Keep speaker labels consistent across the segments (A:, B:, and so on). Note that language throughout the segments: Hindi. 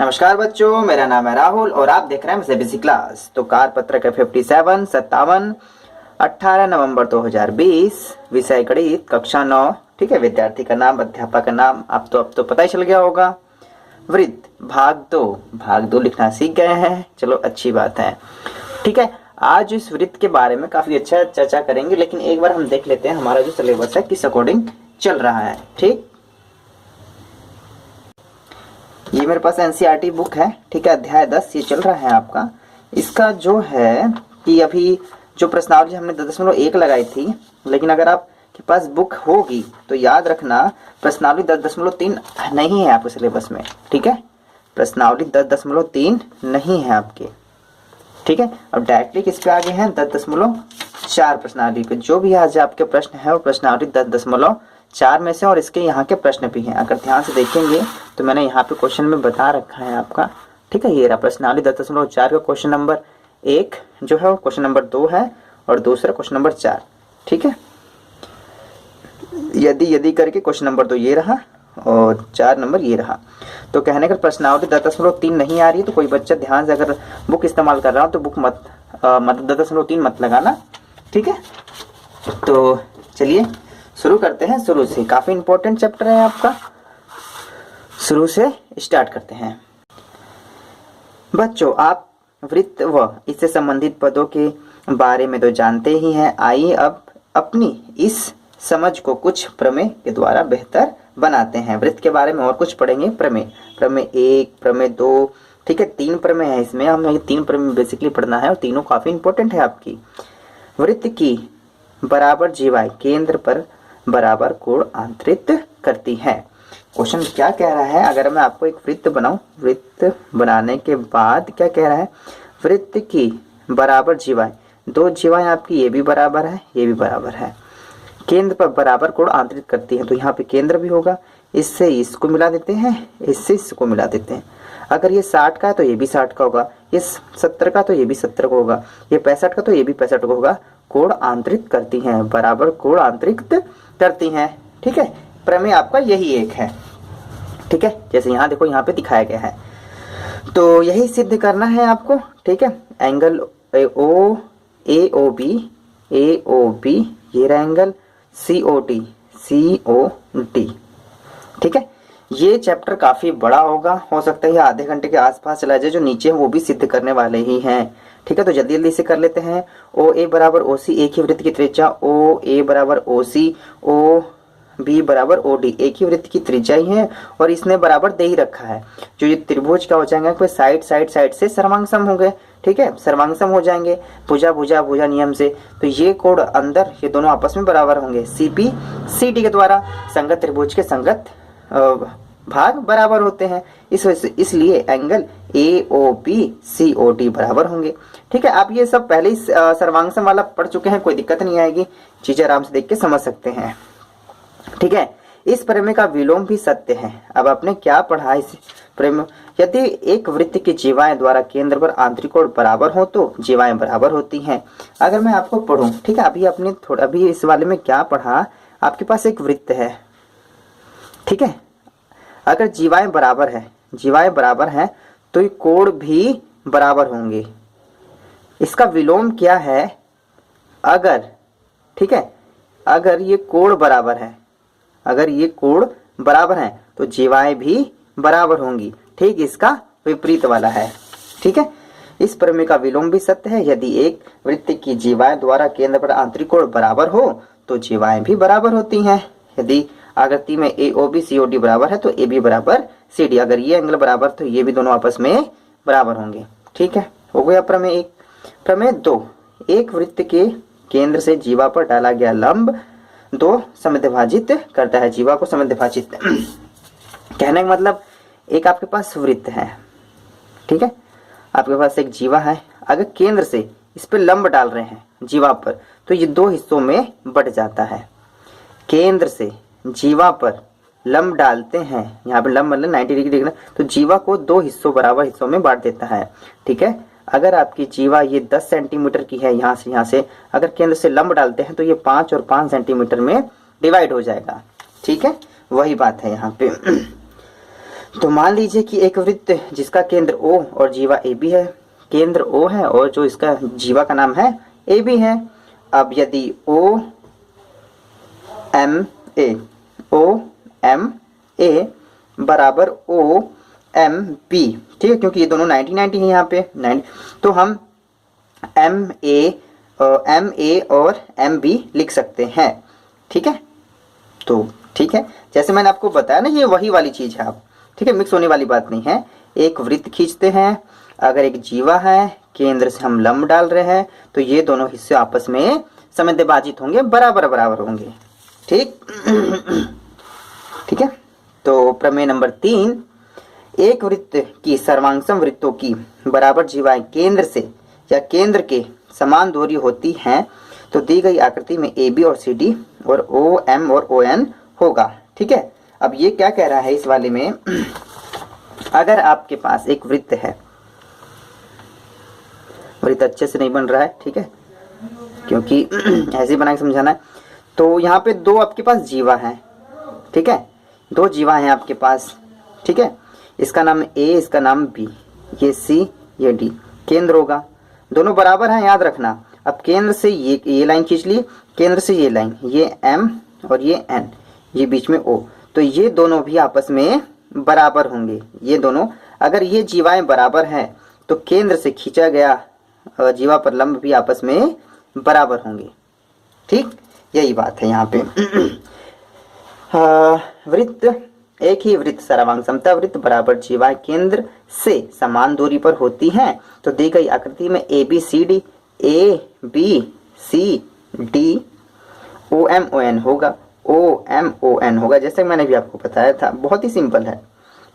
A: नमस्कार बच्चों, मेरा नाम है राहुल और आप देख रहे हैं सीबीएसई क्लास। तो कार पत्रक 57, 57, 18 नवंबर 2020, विषय गणित, कक्षा 9। ठीक है, विद्यार्थी का नाम, अध्यापक का नाम अब तो पता ही चल गया होगा। वृत्त भाग दो लिखना सीख गए हैं, चलो अच्छी बात है। ठीक है, आज इस वृत्त के बारे में काफी अच्छा चर्चा करेंगे, लेकिन एक बार हम देख लेते हैं हमारा जो सिलेबस है किस अकॉर्डिंग चल रहा है। ठीक, ये मेरे पास एनसीईआरटी बुक है। ठीक है, अध्याय 10 ये चल रहा है आपका। इसका जो है कि अभी जो प्रश्नावली हमने 10.1 लगाई थी, लेकिन अगर आपके पास बुक होगी तो याद रखना प्रश्नावली 10.3 नहीं है आपके सिलेबस में। ठीक है, प्रश्नावली 10.3 नहीं है आपके। ठीक है, अब डायरेक्टली किस पे आगे हैं 10.4 प्रश्नावली पे। जो भी आज आपके प्रश्न है वो प्रश्नावली 10.4 में से और इसके यहाँ के प्रश्न भी हैं। अगर ध्यान से देखेंगे तो मैंने यहाँ पे क्वेश्चन में बता रखा है आपका। ठीक है, ये रहा प्रश्नावली 10.4 का क्वेश्चन नंबर 1 जो है वो क्वेश्चन नंबर 2 है और दूसरा क्वेश्चन नंबर 4। ठीक है, यदि करके क्वेश्चन नंबर 2 ये रहा और 4 नंबर ये रहा। तो कहने का प्रश्नावली 10.3 नहीं आ रही है तो कोई बच्चा ध्यान से अगर बुक इस्तेमाल कर रहा हो तो बुक मत 10.3 मत लगाना। ठीक है, तो चलिए शुरू करते हैं। शुरू से काफी इंपॉर्टेंट चैप्टर है आपका, शुरू से स्टार्ट करते हैं। बच्चों, आप वृत्त व इससे संबंधित पदों के बारे में तो जानते ही हैं। आइए अब अपनी इस समझ को कुछ प्रमेय के द्वारा बेहतर बनाते हैं। वृत्त के बारे में और कुछ पढ़ेंगे। प्रमेय 1, प्रमेय 2। ठीक है, 3 प्रमेय है इसमें, हमें 3 प्रमेय बेसिकली पढ़ना है और तीनों काफी इंपॉर्टेंट है आपकी। वृत्त की बराबर जीवाएं केंद्र पर बराबर कोण आंतरित करती है। क्वेश्चन क्या कह रहा है, अगर मैं आपको एक वृत्त बनाऊं, वृत्त बनाने के बाद क्या कह रहा है, वृत्त की बराबर जीवाएं, 2 जीवाएं आपकी ये भी बराबर है ये भी बराबर है, केंद्र पर बराबर कोण आंतरित करती है। तो यहाँ पे केंद्र भी होगा, इससे इसको मिला देते हैं, इससे इसको मिला देते हैं। अगर ये 60 का है तो ये भी 60 का होगा, ये 70 का तो ये भी 70 का होगा, ये 65 का तो ये भी 65 का होगा। कोण आंतरित करती हैं, बराबर कोण आंतरित करती हैं। ठीक है, प्रमेय आपका यही एक है। ठीक है, जैसे यहाँ देखो यहाँ पे दिखाया गया है, तो यही सिद्ध करना है आपको। ठीक है, एंगल ओ ए ओ बी ये रहा एंगल सी ओ डी। ठीक है, ये चैप्टर काफी बड़ा होगा, हो सकता है आधे घंटे के आसपास चला जाए। जो नीचे है वो भी सिद्ध करने वाले ही हैं। ठीक है, तो जल्दी जल्दी से कर लेते हैं। ओ ए बराबर ओ सी, एक ही वृत्त की त्रिज्या। ओ ए बराबर ओ सी, ओ बी बराबर ओ डी, एक ही वृत्त की त्रिज्या ही है और इसने बराबर दे ही रखा है। जो ये त्रिभुज क्या हो जाएंगे, कोई साइड से सर्वांगसम होंगे। ठीक है, सर्वांगसम हो जाएंगे भुजा नियम से। तो ये कोण अंदर ये दोनों आपस में बराबर होंगे सीपी सी डी के द्वारा। संगत त्रिभुज के संगत भाग बराबर होते हैं, इसलिए angle A O B C O D बराबर होंगे। ठीक है, आप ये सब पहले ही सर्वांगसम वाला पढ़ चुके हैं, कोई दिक्कत नहीं आएगी, चीजें आराम से देख के समझ सकते हैं। ठीक है, इस प्रमेय का विलोम भी सत्य है। अब आपने क्या पढ़ा इस प्रमेय, यदि एक वृत्त की जीवाएं द्वारा केंद्र पर आंतरिक कोण बराबर हो तो जीवाएं बराबर होती हैं। अगर मैं आपको पढ़ूं, ठीक है, अभी इस वाले में क्या पढ़ा, आपके पास एक वृत्त है। ठीक है, अगर जीवाएं बराबर हैं तो ये कोण भी बराबर होंगे। इसका विलोम क्या है, अगर ठीक है अगर ये कोण बराबर है तो जीवाएं भी बराबर होंगी। ठीक, इसका विपरीत वाला है। ठीक है, इस प्रमेय का विलोम भी सत्य है। यदि एक वृत्त की जीवाएं द्वारा केंद्र पर आंतरिक कोण बराबर हो तो जीवाएं भी बराबर होती हैं। यदि आकृति में ए O B C O D बराबर है तो ए बी बराबर सी डी, अगर ये एंगल बराबर तो ये भी दोनों आपस में बराबर होंगे। ठीक है, हो गया प्रमेय 1। प्रमेय 2, एक वृत्त के केंद्र से जीवा पर डाला गया लंब 2 समद्विभाजित करता है। जीवा को समद्विभाजित कहने का मतलब, एक आपके पास वृत्त है। ठीक है, आपके पास एक जीवा है, अगर केंद्र से इस पे लंब डाल रहे हैं जीवा पर तो ये 2 हिस्सों में बट जाता है। केंद्र से जीवा पर लंब डालते हैं, यहाँ पे लंब मतलब 90 डिग्री देखना, तो जीवा को 2 बराबर हिस्सों में बांट देता है। ठीक है, अगर आपकी जीवा ये 10 सेंटीमीटर की है, यहाँ से अगर केंद्र से लंब डालते हैं तो ये 5 और 5 सेंटीमीटर में डिवाइड हो जाएगा। ठीक है, वही बात है यहाँ पे। तो मान लीजिए कि एक वृत्त जिसका केंद्र O और जीवा AB है, केंद्र O है और जो इसका जीवा का नाम है AB है। अब यदि OMA बराबर OMB, ठीक है, क्योंकि ये दोनों 90-90 है यहाँ पे 90, तो हम MA और MB लिख सकते हैं। ठीक है, तो ठीक है, जैसे मैंने आपको बताया ना, ये वही वाली चीज है। आप ठीक है, मिक्स होने वाली बात नहीं है। एक वृत्त खींचते हैं, अगर एक जीवा है, केंद्र से हम लंब डाल रहे हैं, तो ये दोनों हिस्से आपस में समविभाजित होंगे, बराबर बराबर होंगे। ठीक ठीक है, तो प्रमेय नंबर 3, एक वृत्त की सर्वांगसम वृत्तों की बराबर जीवाएं केंद्र से या केंद्र के समान दूरी होती हैं, तो दी गई आकृति में AB और CD और OM और ON होगा। ठीक है, अब ये क्या कह रहा है इस वाले में, अगर आपके पास एक वृत्त है, वृत्त अच्छे से नहीं बन रहा है, ठीक है, क्योंकि ऐसे ही बना के समझाना है। तो यहाँ पे दो आपके पास जीवा हैं, ठीक है, दो जीवा हैं आपके पास, ठीक है, इसका नाम A, इसका नाम B, ये C, ये D, केंद्र होगा, दोनों बराबर हैं, याद रखना। अब केंद्र से ये लाइन खींच ली, केंद्र से ये लाइन, ये M और ये N, ये बीच में O, तो ये दोनों भी आपस में बराबर होंगे। ये दोनों, अगर ये जीवाएं बराबर हैं तो केंद्र से खींचा गया जीवा पर लंब भी आपस में बराबर होंगे। ठीक, यही बात है यहाँ पे। वृत्त, एक ही वृत्त सर्वांग समता वृत्त बराबर जीवाएं केंद्र से समान दूरी पर होती हैं, तो दी गई आकृति में ABCD, ABCD OMON होगा, OMON होगा, जैसे मैंने भी आपको बताया था, बहुत ही सिंपल है।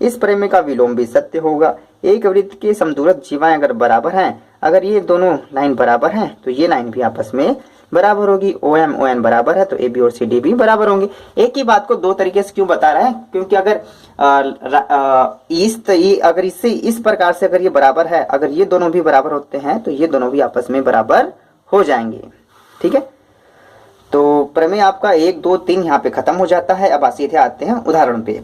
A: इस प्रमेय का विलोम भी सत्य होगा। एक वृत्त के समदूरस्थ जीवाएं अगर बराबर हैं, अगर ये दोनों लाइन बराबर हैं तो ये लाइन भी आपस में बराबर होगी। OMON बराबर है तो AB और CD भी बराबर होंगे। एक ही बात को दो तरीके से क्यों बता रहा है, क्योंकि अगर अगर इससे इस प्रकार से अगर ये बराबर है, अगर ये दोनों भी बराबर होते हैं तो ये दोनों भी आपस में बराबर हो जाएंगे। ठीक है, तो प्रमेय आपका 1, 2, 3 यहाँ पे खत्म हो जाता है। अब सीधे आते हैं उदाहरण पे।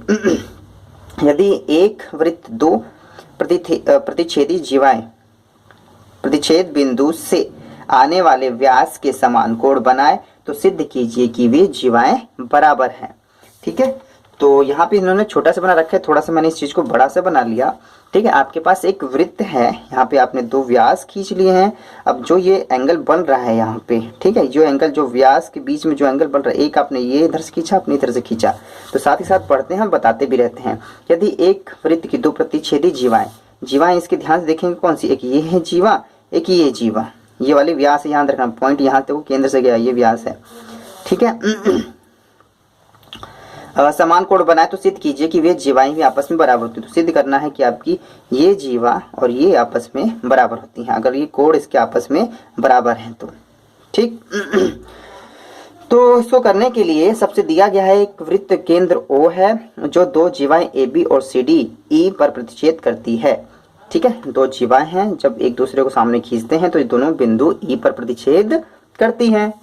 A: यदि एक वृत्त दो प्रतिच्छेदी जीवाएं प्रतिच्छेद बिंदु से आने वाले व्यास के समान कोण बनाए, तो सिद्ध कीजिए कि वे जीवाएं बराबर हैं। ठीक है, तो यहाँ पे इन्होंने छोटा सा बना रखा है, थोड़ा सा मैंने इस चीज को बड़ा सा बना लिया। ठीक है, आपके पास एक वृत्त है, यहाँ पे आपने दो व्यास खींच लिए हैं। अब जो ये एंगल बन रहा है यहाँ पे, ठीक है, जो एंगल, जो व्यास के बीच में जो एंगल बन रहा है, एक आपने ये इधर से खींचा, अपनी इधर से खींचा, तो साथ ही साथ पढ़ते हैं, हम बताते भी रहते हैं। यदि एक वृत्त की दो प्रतिच्छेदी जीवाएं इसके ध्यान से देखेंगे कौन सी, एक ये है जीवा, एक ये जीवा, ये वाले व्यास है, यहाँ रखना पॉइंट, यहाँ तक केंद्र से गया, ये व्यास है। ठीक है, समान कोण बनाए तो सिद्ध कीजिए कि वे जीवाएं भी आपस में बराबर होती है। तो सिद्ध करना है कि आपकी ये जीवा और ये आपस में बराबर होती हैं, अगर ये कोण इसके आपस में बराबर हैं तो। ठीक, तो इसको करने के लिए सबसे दिया गया है, एक वृत्त केंद्र O है जो दो जीवाएं AB और CD E पर प्रतिच्छेद करती है। ठीक है, दो जीवाएं हैं, जब एक दूसरे को सामने खींचते हैं तो ये दोनों बिंदु E पर प्रतिच्छेद करती हैं।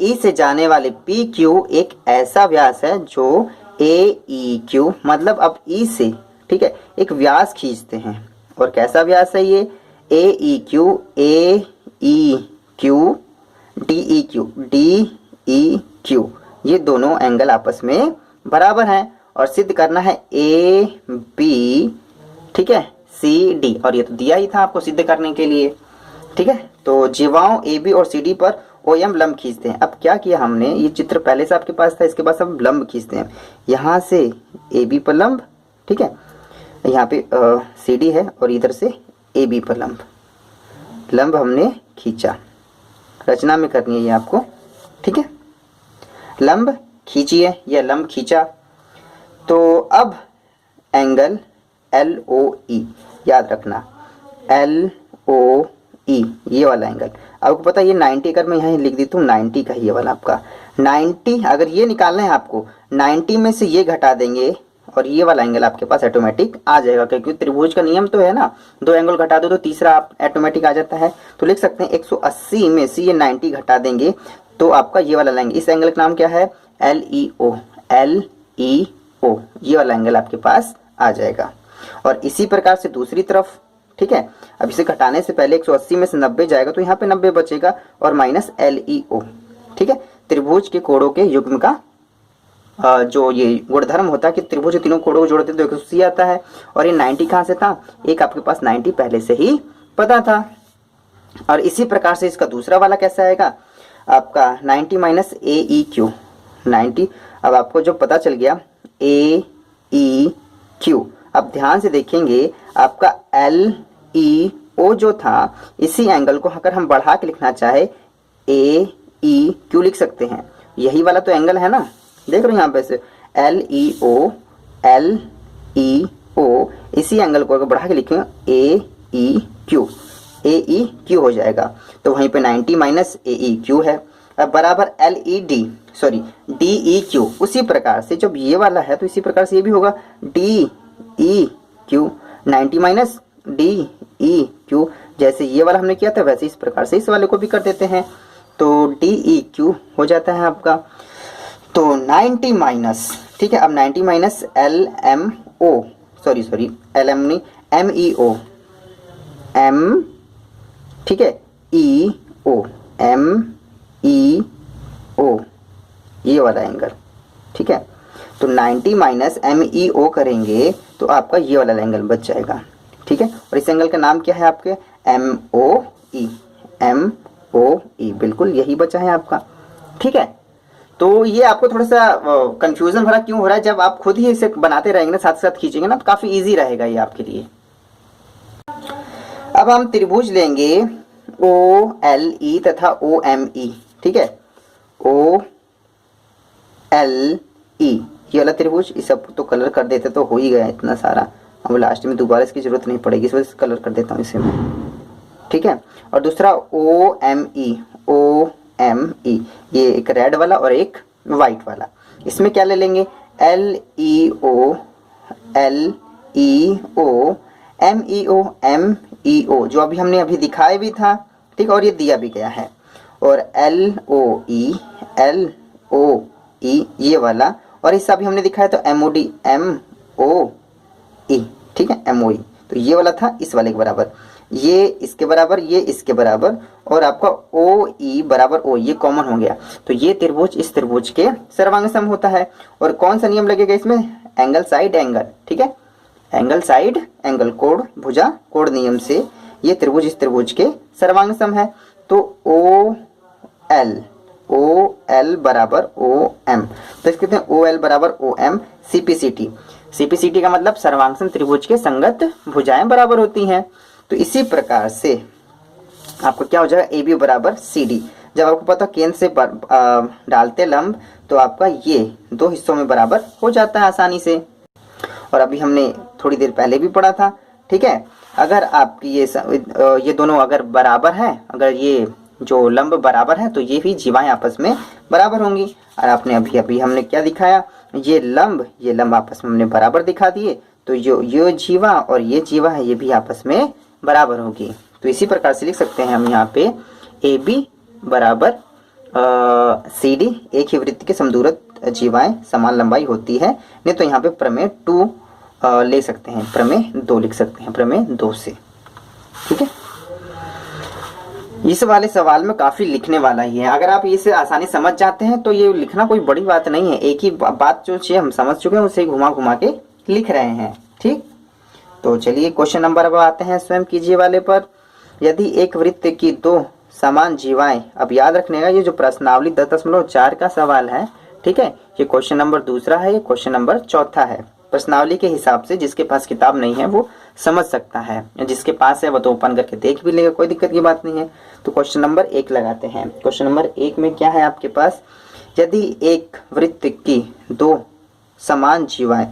A: E से जाने वाले PQ एक ऐसा व्यास है जो AEQ, मतलब अब E से, ठीक है, एक व्यास खींचते हैं, और कैसा व्यास है ये, AEQ, AEQ, DEQ, ये दोनों एंगल आपस में बराबर हैं, और सिद्ध करना है AB, ठीक है, CD, और ये तो दिया ही था आपको सिद्ध करने के लिए। ठीक है, तो जीवाओं AB और CD पर OM लंब खींचते हैं। अब क्या किया हमने, ये चित्र पहले से आपके पास था, इसके बाद हम लंब खींचते हैं, यहाँ से AB पर लंब, ठीक है, यहाँ पे CD है और इधर से AB पर लंब हमने खींचा। रचना में करनी है ये आपको, ठीक है, लंब खींचिए या लंब खींचा। तो अब एंगल LOE याद रखना, LOE ये वाला एंगल, आपको पता है ये 90, अगर मैं यहाँ लिख दी तो 90 का ही ये वाला आपका 90, अगर ये निकालना है आपको 90 में से ये घटा देंगे और ये वाला एंगल आपके पास ऑटोमेटिक आ जाएगा, क्योंकि त्रिभुज का नियम तो है ना, दो एंगल घटा दो तो तीसरा आप ऑटोमेटिक आ जाता है। तो लिख सकते हैं 180 में से ये 90 घटा देंगे तो आपका ये वाला लेंगे, इस एंगल का नाम क्या है, LEO, ई ओ, ये वाला एंगल आपके पास आ जाएगा। और इसी प्रकार से दूसरी तरफ, ठीक है। अब इसे घटाने से पहले 180 में से 90 जाएगा तो यहाँ पे 90 बचेगा और माइनस LEO, ठीक है। त्रिभुज के कोणों के युग्म का जो ये गुणधर्म होता है कि त्रिभुज के तीनों कोणों को जोड़ते तो 180 आता है। और ये 90 कहाँ से था, एक आपके पास 90 पहले से ही पता था। और इसी प्रकार से इसका दूसरा वाला कैसा आएगा आपका 90 माइनस AEQ, 90। अब आपको जो पता चल गया AEQ, अब ध्यान से देखेंगे आपका LEO जो था, इसी एंगल को अगर हम बढ़ा के लिखना चाहे AEQ लिख सकते हैं। यही वाला तो एंगल है ना, देख रहे हो यहाँ पे से LEO, इसी एंगल को अगर बढ़ा के लिखें AEQ हो जाएगा। तो वहीं पे 90 माइनस AEQ है। अब बराबर DEQ, उसी प्रकार से जब ये वाला है तो इसी प्रकार से ये भी होगा DEQ, 90 माइनस DEQ। जैसे ये वाला हमने किया था वैसे इस प्रकार से इस वाले को भी कर देते हैं, तो DEQ हो जाता है आपका। तो 90 माइनस, ठीक है। अब 90 माइनस MEO, ठीक है, MEO, ये वाला एंगल, ठीक है। तो 90 माइनस MEO करेंगे तो आपका ये वाला एंगल बच जाएगा, ठीक है। और इस एंगल का नाम क्या है आपके MOE, बिल्कुल यही बचा है आपका, ठीक है। तो ये आपको थोड़ा सा कंफ्यूजन भरा क्यों हो रहा है, जब आप खुद ही इसे बनाते रहेंगे ना, साथ साथ खींचेंगे ना, तो काफी इजी रहेगा ये आपके लिए। अब हम त्रिभुज लेंगे OLE तथा OME, ठीक है, OLE, ये वाला त्रिभुज, इस सब तो कलर कर देते तो हो ही गया इतना सारा, अब लास्ट में दोबारा इसकी जरूरत नहीं पड़ेगी, इस वजह से कलर कर देता हूँ इसे मैं, ठीक है। और दूसरा OME, ये एक रेड वाला और एक वाइट वाला। इसमें क्या ले लेंगे LEO, MEO, जो अभी हमने अभी दिखाया भी था, ठीक, और ये दिया भी गया है। और LOE, ये वाला, और इससे अभी हमने दिखाया तो MOE, ठीक है, MOE। तो ये वाला था इस वाले के बराबर, ये इसके बराबर, ये इसके बराबर, और आपका OE बराबर O, ये कॉमन हो गया। तो ये त्रिभुज इस त्रिभुज के सर्वांग सम होता है। और कौन सा नियम लगेगा इसमें, एंगल साइड एंगल, ठीक है, एंगल साइड एंगल कोण भुजा कोण नियम से ये त्रिभुज इस त्रिभुज के सर्वांग सम है। तो OL बराबर OM, तो इसके कहते हैं OL बराबर OM CPCT का मतलब सर्वांग त्रिभुज के संगत भुजाएं बराबर होती हैं। तो इसी प्रकार से आपको क्या हो जाएगा AB बराबर CD। जब आपको पता केंद्र से डालते लंब तो आपका ये दो हिस्सों में बराबर हो जाता है आसानी से। और अभी हमने थोड़ी देर पहले भी पढ़ा था, ठीक है, अगर आपकी ये दोनों अगर बराबर हैं, अगर ये जो लंब बराबर है तो ये भी जीवाएं आपस में बराबर होंगी। और आपने अभी हमने क्या दिखाया, ये लंब आपस में हमने बराबर दिखा दिए, तो जो ये जीवा और ये जीवा है ये भी आपस में बराबर होगी। तो इसी प्रकार से लिख सकते हैं हम यहाँ पे AB बराबर CD, एक ही वृत्त के समदूरत जीवाएं समान लंबाई होती है। नहीं तो यहाँ पे प्रमेय 2 ले सकते हैं, प्रमेय 2 लिख सकते हैं, प्रमेय 2 से, ठीक है। इस वाले सवाल में काफी लिखने वाला ही है। अगर आप इसे आसानी समझ जाते हैं तो ये लिखना कोई बड़ी बात नहीं है, एक ही बात जो चीज हम समझ चुके हैं उसे घुमा घुमा के लिख रहे हैं, ठीक। तो चलिए क्वेश्चन नंबर अब आते हैं स्वयं कीजिए वाले पर। यदि एक वृत्त की 2 समान जीवाएं, अब याद रखने का ये जो प्रश्नावली 10.4 का सवाल है, ठीक है, ये क्वेश्चन नंबर 2 है, ये क्वेश्चन नंबर 4 है। प्रश्नावली के हिसाब से जिसके पास किताब नहीं है वो समझ सकता है, जिसके पास है वो तो ओपन करके देख भी लेगा, कोई दिक्कत की बात नहीं है। तो क्वेश्चन नंबर 1 लगाते हैं। क्वेश्चन नंबर 1 में क्या है आपके पास, यदि एक वृत्त की 2 समान जीवाएं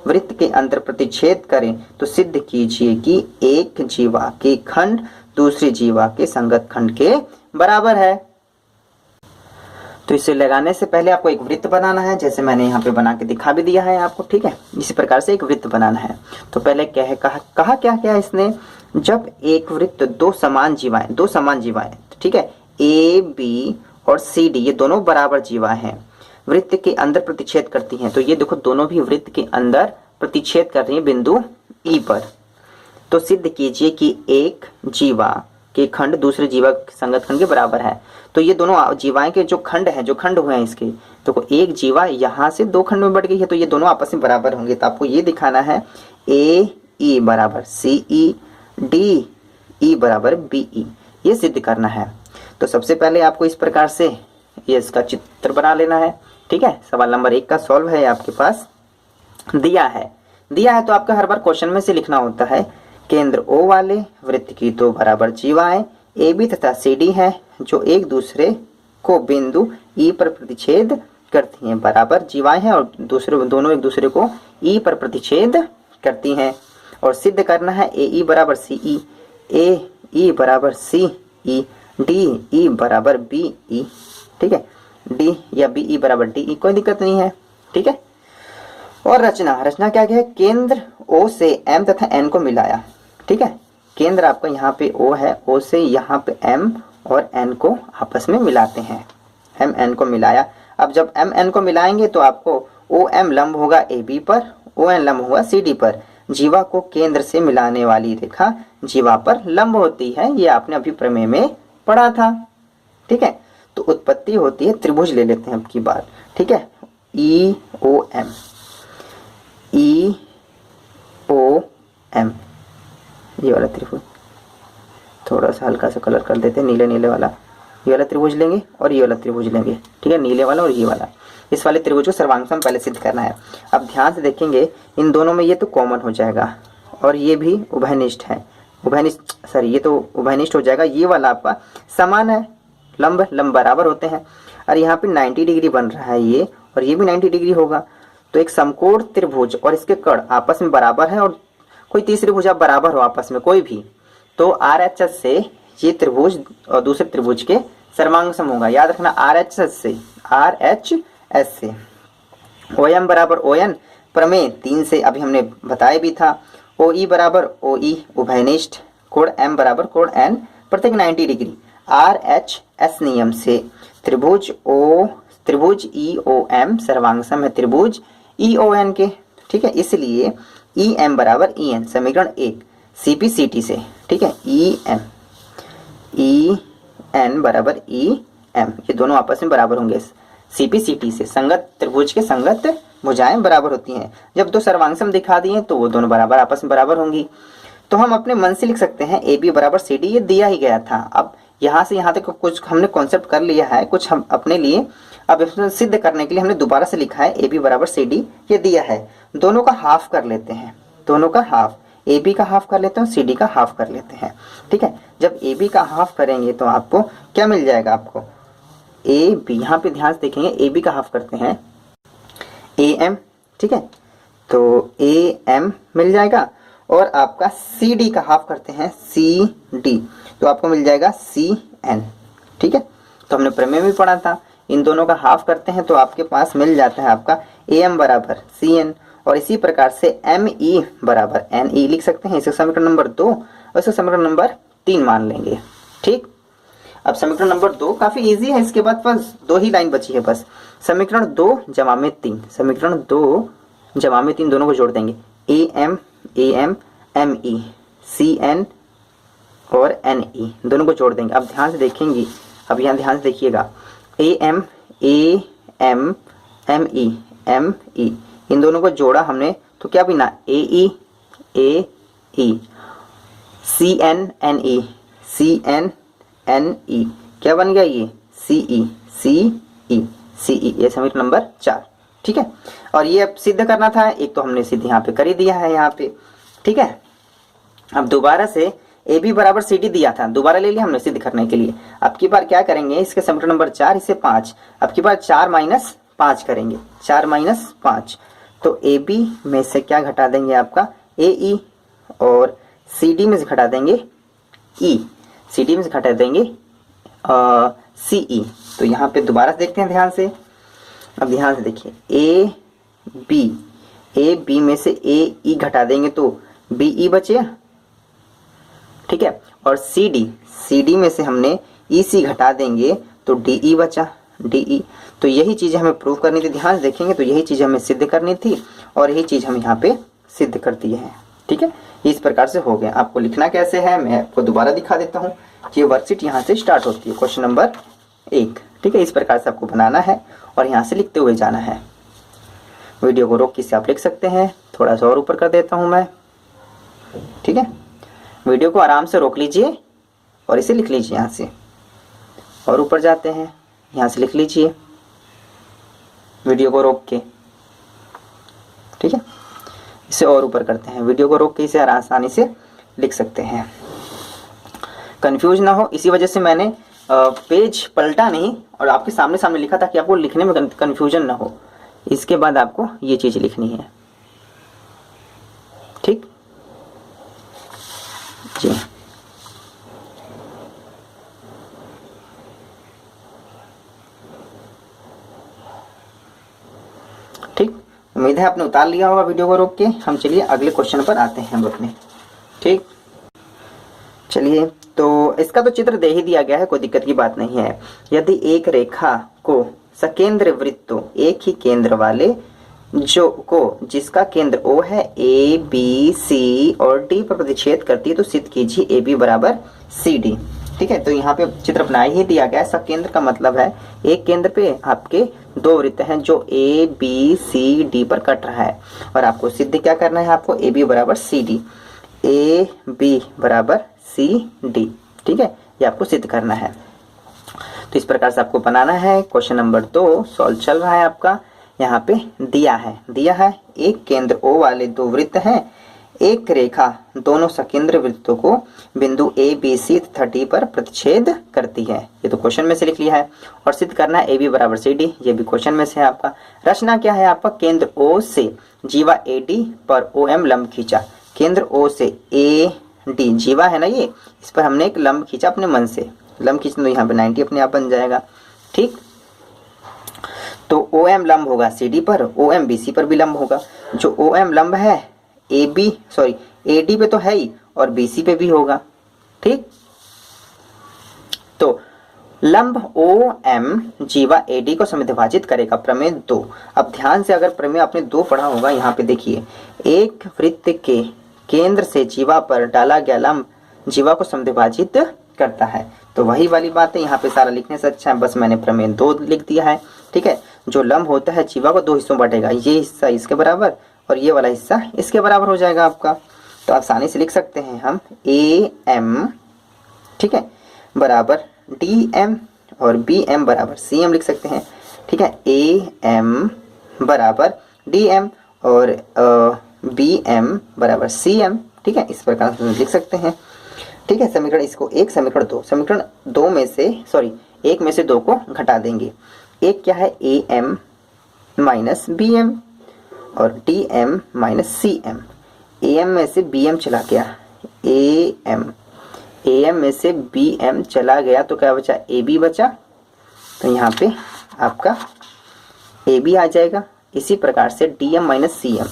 A: वृत्त के अंतर प्रतिच्छेद करें तो सिद्ध कीजिए कि एक जीवा के खंड दूसरी जीवा के संगत खंड के बराबर है। तो इसे लगाने से पहले आपको एक वृत्त बनाना है, जैसे मैंने यहाँ पे बना के दिखा भी दिया है आपको, ठीक है। इसी प्रकार से एक वृत्त बनाना है। तो पहले क्या है, कहा क्या इसने, जब एक वृत्त 2 समान जीवाएं, ठीक है, A B और C D ये दोनों बराबर जीवा हैं, वृत्त के अंदर प्रतिच्छेद करती हैं। तो ये देखो दोनों भी वृत्त के अंदर प्रतिच्छेद कर रही है बिंदु ई पर। तो सिद्ध कीजिए कि एक जीवा के खंड दूसरे जीवा के संगत खंड के बराबर है। तो ये दोनों जीवाएं के जो खंड हैं, जो खंड हुए हैं इसके, तो एक जीवा यहाँ से दो खंड में बढ़ गई है, तो ये दोनों आपस में बराबर होंगे। तो आपको ये दिखाना है ए ई बराबर सी ई, डी ई बराबर बी ई, ये सिद्ध करना है। तो सबसे पहले आपको इस प्रकार से ये इसका चित्र बना लेना है। ठीक है, सवाल नंबर 1 का सॉल्व है आपके पास, दिया है तो आपका हर बार क्वेश्चन में से लिखना होता है केंद्र O वाले वृत्त की दो बराबर जीवाएं AB तथा CD हैं जो एक दूसरे को बिंदु E पर प्रतिच्छेद करती हैं। बराबर जीवाएं हैं और दोनों एक दूसरे को E पर प्रतिच्छेद करती हैं। और सिद्ध करना है AE बराबर CE, AE बराबर CE, DE बराबर BE। ठीक है, D या BE बराबर DE, कोई दिक्कत नहीं है। ठीक है, और रचना क्या है, केंद्र O से M तथा N को मिलाया। ठीक है, केंद्र आपका यहाँ पे O है, O से यहाँ पे M और N को आपस में मिलाते हैं। M N को मिलाया। अब जब M N को मिलाएंगे तो आपको OM लंब होगा AB पर, ON लंब होगा CD पर। जीवा को केंद्र से मिलाने वाली रेखा जीवा पर लंब होती है, ये आपने अभी प्रमेय में पढ़ा था। ठीक है, तो उत्पत्ति होती है, त्रिभुज ले लेते हैं अब की बार। ठीक है, EOM, EOM, ये वाला त्रिभुज, थोड़ा सा हल्का सा कलर कर देते हैं, नीले वाला, ये वाला त्रिभुज लेंगे और ये वाला त्रिभुज लेंगे। ठीक है, नीले वाला और ये वाला, इस वाले त्रिभुज को सर्वांगसम पहले सिद्ध करना है। अब ध्यान से देखेंगे, इन दोनों में ये तो कॉमन हो जाएगा और ये भी उभयनिष्ठ है, ये तो उभयनिष्ठ हो जाएगा। ये वाला आपका समान है, लंब बराबर होते हैं। और यहाँ पे 90 डिग्री बन रहा है ये, और ये भी 90 डिग्री होगा। तो एक समकोण त्रिभुज और इसके कर्ण आपस में बराबर है, और कोई तीसरी भुजा बराबर हो आपस में कोई भी, तो RHS से ये त्रिभुज और दूसरे त्रिभुज के सर्वांगसम होगा। याद रखना, RHS से OM बराबर ON, प्रमेय 3 से अभी हमने बताया भी था। OE बराबर OE उभयनिष्ठ, कोण M बराबर कोण N प्रत्येक 90 डिग्री। RHS नियम से त्रिभुज EOM सर्वांगसम है त्रिभुज EON के। ठीक है, इसलिए EM बराबर EN, समीकरण 1 CP/CT से। ठीक है, EN बराबर EM, ये दोनों आपस में बराबर होंगे CP/CT से। संगत त्रिभुज के संगत भुजाएं बराबर होती हैं। जब दो सर्वांगसम दिखा दिए तो वो दोनों बराबर आपस में बराबर होंगी। तो हम अपने मन से लिख सकते हैं AB बराबर CD, ये दिया ही गया था। अब यहाँ से यहाँ तक कुछ हमने कॉन्सेप्ट कर लिया है, कुछ हम अपने लिए। अब इसमें सिद्ध करने के लिए हमने दोबारा से लिखा है AB बराबर CD, ये दिया है। दोनों का हाफ कर लेते हैं, दोनों का हाफ, AB का हाफ कर लेते हैं, CD का हाफ कर लेते हैं। ठीक है, जब AB का हाफ करेंगे तो आपको क्या मिल जाएगा, आपको AB, यहाँ पे ध्यान से देखेंगे, AB का हाफ करते हैं AM। ठीक है, तो AM मिल जाएगा, और आपका CD का हाफ करते हैं CD, तो आपको मिल जाएगा CN। ठीक है, तो हमने प्रमेय में पढ़ा था, इन दोनों का हाफ करते हैं तो आपके पास मिल जाता है आपका AM बराबर CN। और इसी प्रकार से ME बराबर NE लिख सकते हैं। इसे समीकरण नंबर 2 और इसे समीकरण नंबर 3 मान लेंगे। ठीक, अब समीकरण नंबर 2 काफी इजी है, इसके बाद बस 2 ही लाइन बची है बस। समीकरण 2 जमा में 3, समीकरण 2 जमा में 3 दोनों को जोड़ देंगे। AM ME CN और NE दोनों को जोड़ देंगे। अब ध्यान से देखेंगे, अब यहाँ ध्यान से देखिएगा, AM ME इन दोनों को जोड़ा हमने तो क्या बना, AE CN NE क्या बन गया, ये CE ये समीकरण नंबर 4। ठीक है, और ये अब सिद्ध करना था, एक तो हमने सिद्ध यहाँ पे कर ही दिया है यहाँ पे। ठीक है, अब दोबारा से AB बराबर CD दिया था, दोबारा ले लिया हमने सिद्ध करने के लिए। अब की बार क्या करेंगे, इसके समीकरण नंबर 4 इसे 5, अब की बार 4 - 5 करेंगे, 4 - 5, तो AB में से क्या घटा देंगे, आपका AE, और CD में से घटा देंगे E, CD में से घटा देंगे CE। तो यहाँ पे दोबारा देखते हैं ध्यान से। अब ध्यान से देखिए, AB में से AE घटा देंगे तो BE बचे। ठीक है, और CD में से हमने EC घटा देंगे तो DE बचा, DE। तो यही चीज़ें हमें प्रूव करनी थी, ध्यान से देखेंगे तो यही चीज़ हमें सिद्ध करनी थी और यही चीज़ हम यहाँ पे सिद्ध कर दिए हैं। ठीक है, इस प्रकार से हो गया। आपको लिखना कैसे है मैं आपको दोबारा दिखा देता हूँ। ये वर्कशीट यहाँ से स्टार्ट होती है, क्वेश्चन नंबर 1। ठीक है, इस प्रकार से आपको बनाना है और यहाँ से लिखते हुए जाना है। वीडियो को रोक के इसे आप लिख सकते हैं, थोड़ा सा और ऊपर कर देता हूँ मैं। ठीक है, वीडियो को आराम से रोक लीजिए और इसे लिख लीजिए। यहाँ से और ऊपर जाते हैं, यहाँ से लिख लीजिए वीडियो को रोक के। ठीक है, इसे और ऊपर करते हैं, वीडियो को रोक के इसे आसानी से लिख सकते हैं, कंफ्यूज ना हो। इसी वजह से मैंने पेज पलटा नहीं और आपके सामने सामने लिखा ताकि आपको लिखने में कंफ्यूजन ना हो। इसके बाद आपको ये चीज़ लिखनी है। ठीक जी, ठीक, उम्मीद है आपने उतार लिया होगा वीडियो को रोक के। हम चलिए अगले क्वेश्चन पर आते हैं हम अपने। ठीक, चलिए, तो इसका तो चित्र दे ही दिया गया है, कोई दिक्कत की बात नहीं है। यदि एक रेखा को सकेंद्र वृत्तों एक ही केंद्र वाले जिसका केंद्र O है, A, B, C और D पर प्रतिच्छेद करती है तो सिद्ध कीजिए AB बराबर CD। ठीक है, तो यहाँ पे चित्र बना ही दिया गया है। सकेंद्र का मतलब है एक केंद्र पे आपके दो वृत्त हैं जो A, B, C, D पर कट रहा है और आपको सिद्ध क्या करना है, आपको AB बराबर CD, AB बराबर CD। ठीक है, ये आपको सिद्ध करना है। तो इस प्रकार से आपको बनाना है। क्वेश्चन नंबर 2 सॉल्व चल रहा है आपका। यहाँ पे दिया है एक केंद्र O वाले दो वृत्त हैं, एक रेखा दोनों सकेंद्र वृत्तों को बिंदु A, B, C तथा D पर प्रतिच्छेद करती है। ये तो क्वेश्चन में से लिख लिया है और सिद्ध करना है AB बराबर CD, ये भी क्वेश्चन में से है आपका। रचना क्या है आपका, केंद्र O से जीवा AD पर OM लंब खींचा। केंद्र O से AD जीवा है ना, ये इस पर हमने एक लंब खींचा अपने मन से, लंब खींचना तो यहाँ पे 90 अपने आप बन जाएगा। ठीक, तो OM लंब होगा CD पर, OM BC पर भी लंब होगा। जो OM लंब है AD पे तो है ही और BC पे भी होगा। ठीक, तो लंब OM जीवा AD को समिद्विभाजित करेगा। प्रमेय 2। अब ध्यान से अगर प्रमेय आपने 2 पढ़ा होगा, यहाँ पे देखिए, एक वृत्त के केंद्र से जीवा पर डाला गया लंब जीवा को समिद्विभाजित करता है। तो वही वाली बात है, यहाँ पे सारा लिखने से अच्छा है बस मैंने प्रमेय 2 लिख दिया है। ठीक है, जो लंब होता है जीवा को 2 हिस्सों में बांटेगा, ये हिस्सा इसके बराबर और ये वाला हिस्सा इसके बराबर हो जाएगा आपका। तो आसानी से लिख सकते हैं हम AM, ठीक है, बराबर DM और BM बराबर CM लिख सकते हैं। ठीक है, AM बराबर DM और BM बराबर CM। ठीक है, इस प्रकार से लिख सकते हैं। ठीक है, समीकरण इसको समीकरण 2 में से 1 में से 2 को घटा देंगे। एक क्या है, AM माइनस BM और DM माइनस CM। AM में से BM चला गया, AM में से BM चला गया तो क्या बचा, AB बचा। तो यहाँ पे आपका AB आ जाएगा। इसी प्रकार से DM माइनस CM,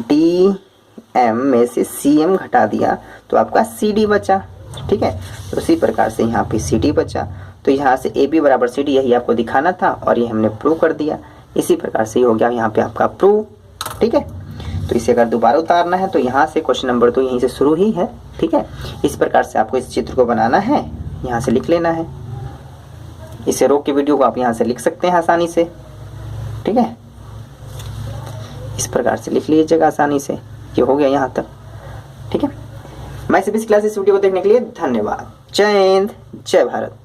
A: DM में से CM घटा दिया तो आपका CD बचा। ठीक है, तो उसी प्रकार से यहाँ पे CD बचा। तो यहाँ से AB बराबर CD, यही आपको दिखाना था और ये हमने प्रूव कर दिया। इसी प्रकार से हो गया यहाँ पे आपका प्रूव। ठीक है, तो इसे अगर दोबारा उतारना है तो यहाँ से क्वेश्चन नंबर 2 यहीं से शुरू ही है। ठीक है, इस प्रकार से आपको इस चित्र को बनाना है, यहाँ से लिख लेना है। इसे रोक के वीडियो को आप यहाँ से लिख सकते हैं आसानी से। ठीक है, इस प्रकार से लिख लीजिएगा आसानी से। ये हो गया यहाँ तक। ठीक है, मैं CBSE क्लासेस वीडियो को देखने के लिए धन्यवाद। जय हिंद, जय भारत।